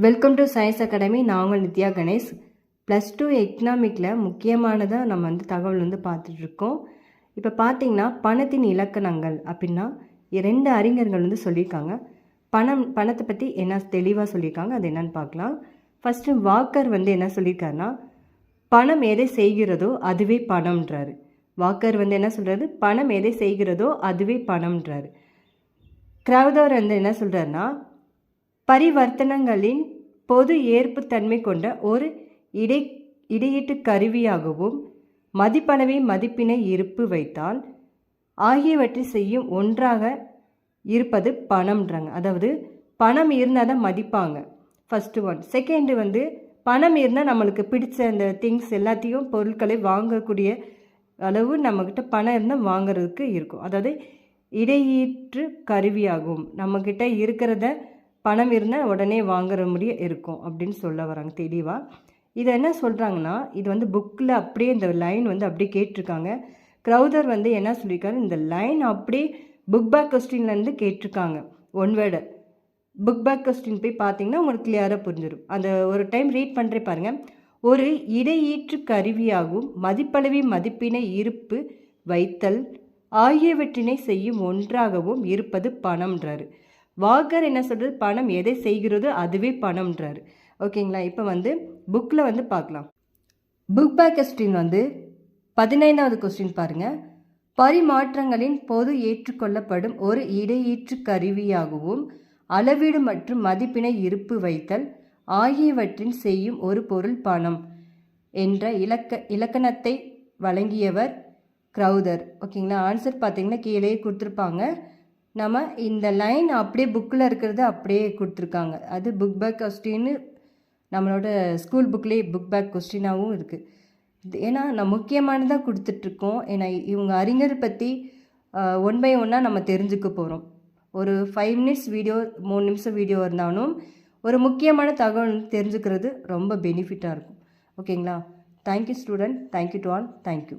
Welcome to science academy. நான் உங்கள் நித்யா கணேஷ். +2 எக்கனாமிக்கில் முக்கியமானதாக நம்ம தகவல் பார்த்துட்ருக்கோம். இப்போ பார்த்திங்கன்னா பணத்தின் இலக்கணங்கள் அப்படின்னா 2 அறிஞர்கள் சொல்லியிருக்காங்க. பணத்தை பற்றி என்ன தெளிவாக சொல்லியிருக்காங்க, அது என்னன்னு பார்க்கலாம். ஃபஸ்ட்டு வாக்கர் என்ன சொல்லியிருக்காருன்னா, பணம் எதை செய்கிறதோ அதுவே பணம்ன்றாரு. வாக்கர் என்ன சொல்கிறாரு, பணம் எதை செய்கிறதோ அதுவே பணம்ன்றாரு. கிரௌதர் என்ன சொல்கிறாருன்னா, பரிவர்த்தனங்களின் பொது ஏற்புத்தன்மை கொண்ட ஒரு இடையீட்டு கருவியாகவும் மதிப்பளவை மதிப்பினை இருப்பு வைத்தால் ஆகியவற்றை செய்யும் ஒன்றாக இருப்பது பணம்ன்றாங்க. அதாவது பணம் இருந்தால் தான் மதிப்பாங்க, ஃபஸ்ட்டு ஒன். செகண்டு பணம் இருந்தால் நம்மளுக்கு பிடிச்ச அந்த திங்ஸ் எல்லாத்தையும் பொருட்களை வாங்கக்கூடிய அளவு நம்மக்கிட்ட பணம் இருந்தால் வாங்கிறதுக்கு இருக்கும். அதாவது இடையீட்டு கருவியாகும், நம்மக்கிட்ட இருக்கிறத பணம் இருந்தால் உடனே வாங்குற முடியும் இருக்கும் அப்படின்னு சொல்ல வராங்க தெளிவாக. இதை என்ன சொல்கிறாங்கன்னா, இது புக்கில் அப்படியே இந்த லைன் அப்படியே கேட்டிருக்காங்க. கிரௌதர் என்ன சொல்லியிருக்காரு, இந்த லைன் அப்படியே புக் பேக் கொஸ்டின்லேருந்து கேட்டிருக்காங்க. One word book back question போய் பார்த்தீங்கன்னா உங்களுக்கு கிளியராக புரிஞ்சிடும். அந்த ஒரு டைம் ரீட் பண்ணுறே பாருங்கள். ஒரு இடையீற்று கருவியாகும் மதிப்பளவி மதிப்பினை இருப்பு வைத்தல் ஆகியவற்றினை செய்யும் ஒன்றாகவும் இருப்பது பணம்ன்றாரு. வாக்கர் என்ன சொல்கிறது, பணம் எதை செய்கிறதோ அதுவே பணம்ன்றாரு. ஓகேங்களா. இப்போ புக்கில் பார்க்கலாம். புக் பேக் கொஸ்டின் 15வது கொஸ்டின் பாருங்கள். பரிமாற்றங்களின் பொது ஏற்றுக்கொள்ளப்படும் ஒரு இடையீற்று கருவியாகவும் அளவீடு மற்றும் மதிப்பினை இருப்பு வைத்தல் ஆகியவற்றின் செய்யும் ஒரு பொருள் பணம் என்ற இலக்கணத்தை வழங்கியவர் கிரௌதர். ஓகேங்களா. ஆன்சர் பார்த்தீங்கன்னா கீழே கொடுத்துருப்பாங்க. நம்ம இந்த லைன் அப்படியே புக்கில் இருக்கிறது அப்படியே கொடுத்துருக்காங்க. அது புக் பேக் கொஸ்டின்னு நம்மளோட ஸ்கூல் புக்லேயே புக் பேக் கொஸ்டினாகவும் இருக்குது. ஏன்னா நான் முக்கியமானதாக கொடுத்துட்ருக்கோம். ஏன்னா இவங்க அறிஞர் பற்றி 1 by 1 நம்ம தெரிஞ்சுக்க போகிறோம். ஒரு 5 மினிட்ஸ் வீடியோ 3 நிமிஷம் வீடியோ இருந்தாலும் ஒரு முக்கியமான தகவல் தெரிஞ்சுக்கிறது ரொம்ப பெனிஃபிட்டாக இருக்கும். ஓகேங்களா. Thank you student. Thank you to all. Thank you.